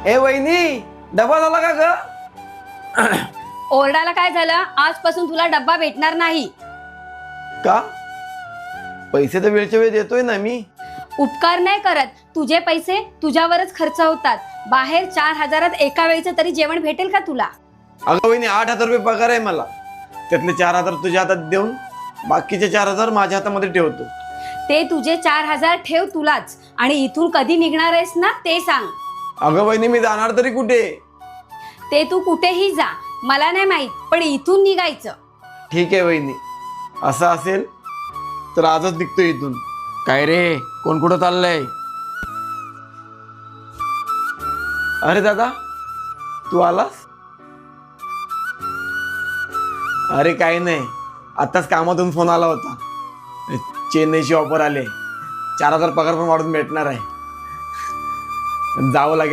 ए वहिनी, डबा झाला का ग? ओरडायला काय झालं? आजपासून तुला डब्बा भेटणार नाही. का? पैसे तर वेळच्या वेळ देतोय ना मी. उपकार नाही करत. तुझे पैसे तुझ्यावरच खर्च होतात. बाहेर 4,000 एका वेळेचं तरी जेवण भेटेल का तुला? अगं वहिनी, 8,000 रुपये पगार आहे मला. त्यातले 4,000 तुझ्या हातात देऊन बाकीचे 4,000 माझ्या हातामध्ये ठेवतो. ते तुझे 4,000 ठेव तुलाच. आणि इथून कधी निघणार आहेस ना ते सांग. अगं वहिनी, मी जाणार तरी कुठे? ते तू कुठेही जा, मला नाही माहित, पण इथून निघायचं. ठीक आहे वहिनी, असं असेल तर आजच निघतो इथून. काय रे, कोण कुठं चाललंय? अरे दादा, तू आलास? अरे काही नाही, आताच कामातून फोन आला होता. चेन्नईची ऑफर आले. 4,000 पगार पण वाढून भेटणार आहे. जावं लागेल.